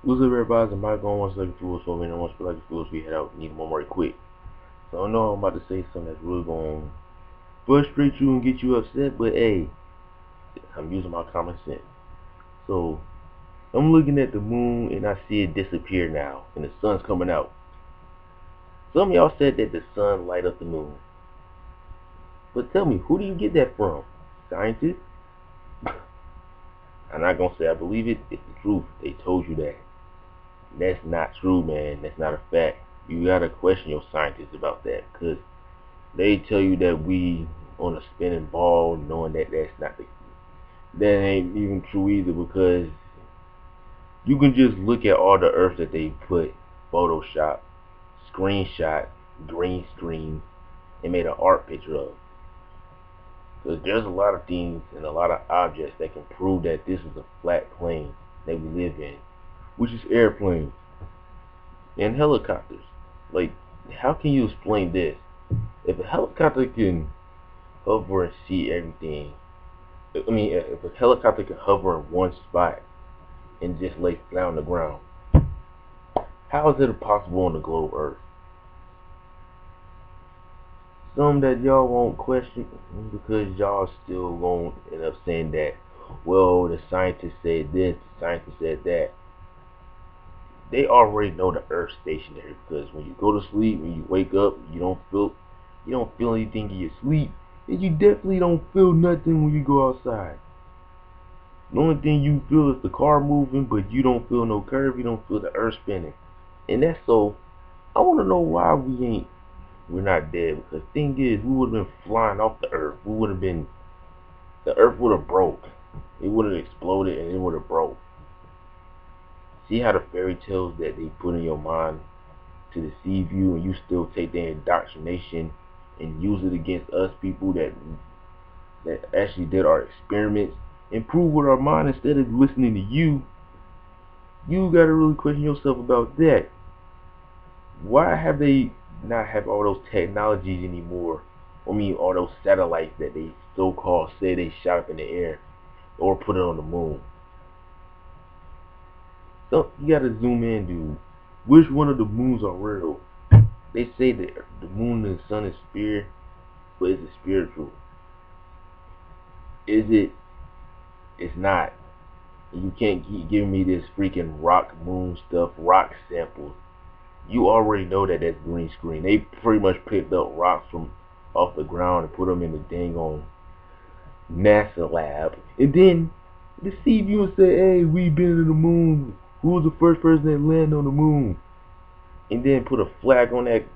What's up, everybody? Am I going once like a fool? So man, I want to feel like a fool. So we head out. Need one more quick. So I know I'm about to say something that's really going to frustrate you and get you upset, but hey, I'm using my common sense. So I'm looking at the moon and I see it disappear now, and the sun's coming out. Some of y'all said that the sun light up the moon, but tell me, who do you get that from? Scientists? I'm not gonna say I believe it. It's the truth. They told you that. That's not true, man. That's not a fact. You gotta question your scientists about that, cause they tell you that we on a spinning ball, knowing that that ain't even true either, because you can just look at all the Earth that they put Photoshop, screenshot, green screen, and made an art picture of. Because there's a lot of things and a lot of objects that can prove that this is a flat plane that we live in, which is airplanes and helicopters. Like, how can you explain this? If a helicopter can hover and see everything, I mean, if a helicopter can hover in one spot and just lay flat on the ground, how is it possible on the globe Earth? Some that y'all won't question because y'all still won't end up saying that, well, the scientists said this, the scientists said that. They already know the Earth's stationary, because when you go to sleep, when you wake up, you don't feel anything in your sleep, and you definitely don't feel nothing when you go outside. The only thing you feel is the car moving, but you don't feel no curve, you don't feel the earth spinning. And that's so, I want to know why we're not dead, because the thing is, we would have been flying off the earth. The earth would have broke. It would have exploded and it would have broke. See how the fairy tales that they put in your mind to deceive you, and you still take their indoctrination and use it against us people that actually did our experiments and prove with our mind instead of listening to you. You gotta really question yourself about that. Why have they not have all those technologies anymore? I mean, all those satellites that they so-called say they shot up in the air or put it on the moon. So you gotta zoom in, dude. Which one of the moons are real? They say that the moon and the sun is spirit, but is it spiritual? Is it? It's not. You can't keep giving me this freaking rock moon stuff, rock samples. You already know that that's green screen. They pretty much picked up rocks from off the ground and put them in the dang on NASA lab, and then deceive you and say, "Hey, we been to the moon. Who was the first person that landed on the moon?" And then put a flag on that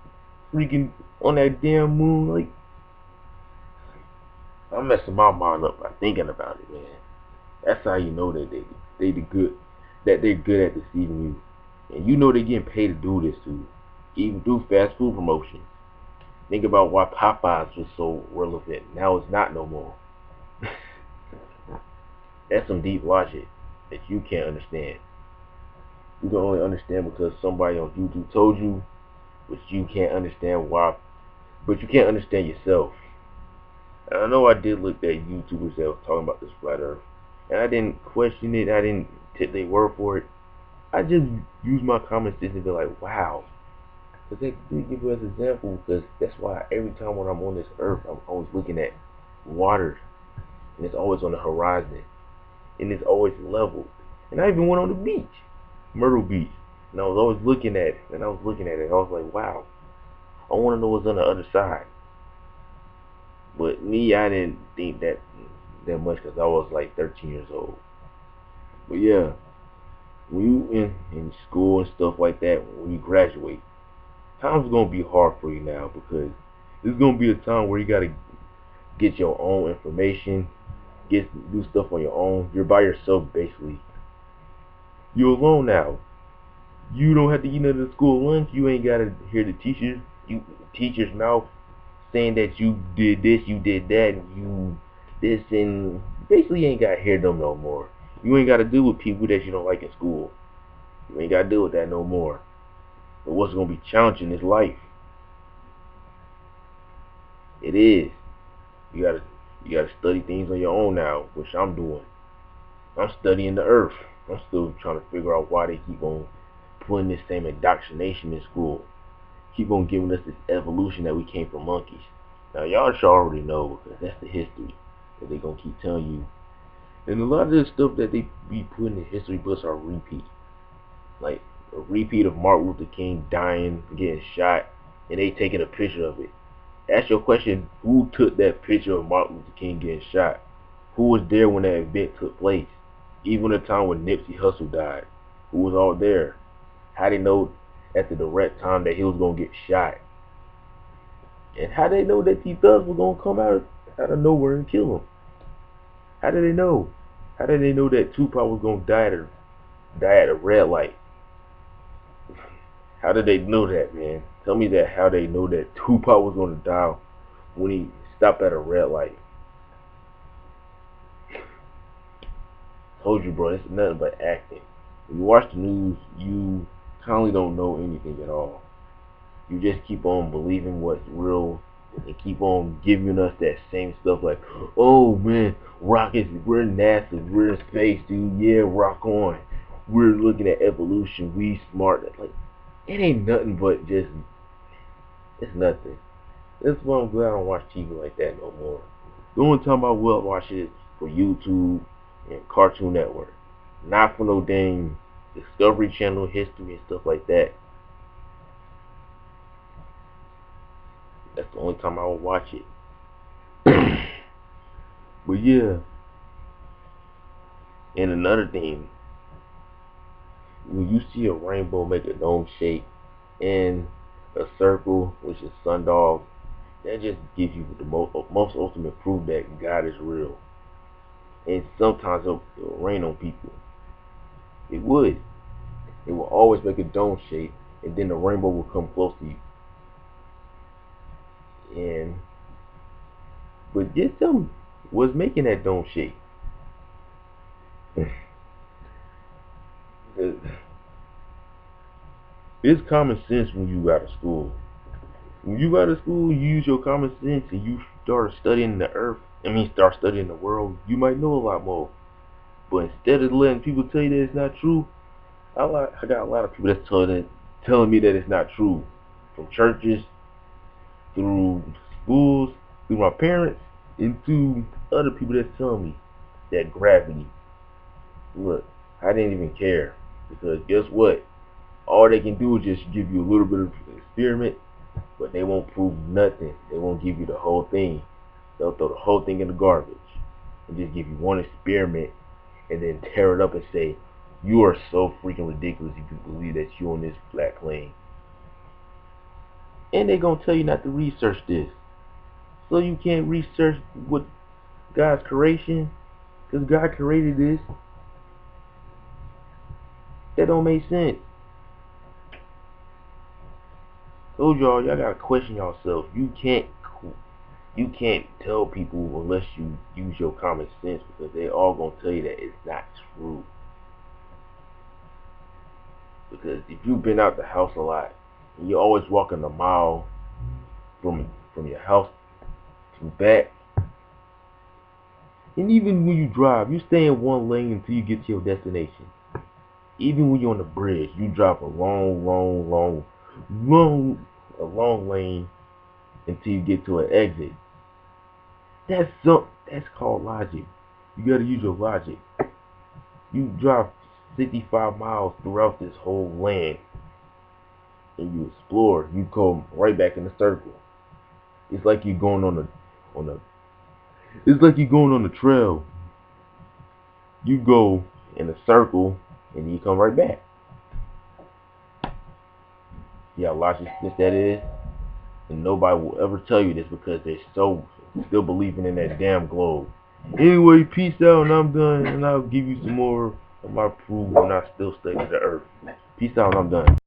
freaking on that damn moon. Like, I'm messing my mind up by thinking about it, man. That's how you know that they're good at deceiving you, and you know they're getting paid to do this too, even do fast food promotion. Think about why Popeyes was so relevant. Now it's not no more. That's some deep logic that you can't understand. You can only understand because somebody on YouTube told you, but you can't understand why. But you can't understand yourself. And I know I did look at YouTubers that was talking about this flat Earth, and I didn't question it. I didn't take their word for it. I just use my common sense and be like, wow. Because they give you as an example, because that's why every time when I'm on this earth, I'm always looking at water, and it's always on the horizon, and it's always level. And I even went on the beach, Myrtle Beach, and I was always looking at it, and I was looking at it, and I was like, wow, I want to know what's on the other side. But me, I didn't think that much because I was like 13 years old. But yeah, when you in school and stuff like that, when you graduate, time's gonna be hard for you now, because there's gonna be a time where you gotta get your own information, do stuff on your own. You're by yourself basically. You're alone now. You don't have to eat none of the school lunch. You ain't gotta hear the teacher's mouth saying that you did this, you did that, you this, and basically you ain't gotta hear them no more. You ain't gotta deal with people that you don't like in school. You ain't gotta deal with that no more. But what's gonna be challenging is life. It is. You gotta study things on your own now, which I'm doing. I'm studying the earth. I'm still trying to figure out why they keep on putting this same indoctrination in school. Keep on giving us this evolution that we came from monkeys. Now y'all should already know because that's the history that they gonna keep telling you. And a lot of this stuff that they be putting in history books are repeat. Like a repeat of Martin Luther King dying, getting shot, and they taking a picture of it. Ask your question, who took that picture of Martin Luther King getting shot? Who was there when that event took place? Even the time when Nipsey Hussle died, who was all there? How they know at the direct time that he was gonna get shot? And how they know that these thugs were gonna come out of nowhere and kill him? How did they know? How did they know that Tupac was gonna die at a red light? How did they know that, man? Tell me that how they know that Tupac was gonna die when he stopped at a red light. Told you, bro, it's nothing but acting. When you watch the news, you kindly don't know anything at all. You just keep on believing what's real and keep on giving us that same stuff like, oh man, rockets, we're NASA, we're in space, dude, yeah, rock on. We're looking at evolution, we smart. Like, it ain't nothing but just, it's nothing. That's why I'm glad I don't watch TV like that no more. The only time I will watch it is for YouTube and Cartoon Network. Not for no dang Discovery Channel history and stuff like that. That's the only time I will watch it. But yeah. And another thing, when you see a rainbow make a dome shape and a circle, which is sundial, that just gives you the most ultimate proof that God is real. And sometimes it'll rain on people. It would. It will always make a dome shape, and then the rainbow will come close to you. But just tell me, what's making that dome shape? It's common sense when you out of school. When you out of school, you use your common sense and you start studying the earth. Start studying the world. You might know a lot more. But instead of letting people tell you that it's not true, I got a lot of people that's telling me that it's not true. From churches, through schools, through my parents, and to other people that's telling me that gravity. Look, I didn't even care. Because guess what? All they can do is just give you a little bit of experiment, but they won't prove nothing. They won't give you the whole thing. They'll throw the whole thing in the garbage and just give you one experiment and then tear it up and say, you are so freaking ridiculous if you believe that you're on this black plane. And they're going to tell you not to research this. So you can't research what God's creation, because God created this. That don't make sense. Told y'all gotta question yourself. You can't tell people unless you use your common sense, because they all gonna tell you that it's not true. Because if you've been out the house a lot and you're always walking a mile from your house to back, and even when you drive, you stay in one lane until you get to your destination. Even when you're on the bridge, you drive a long lane until you get to an exit. That's called logic. You gotta use your logic. You drive 65 miles throughout this whole land and you explore, you come right back in the circle. It's like you're going on a trail. You go in a circle and you come right back. Yeah, logic that is. And nobody will ever tell you this because they're so still believing in that damn globe. Anyway, peace out, and I'm done. And I'll give you some more of my proof when I still study the earth. Peace out, and I'm done.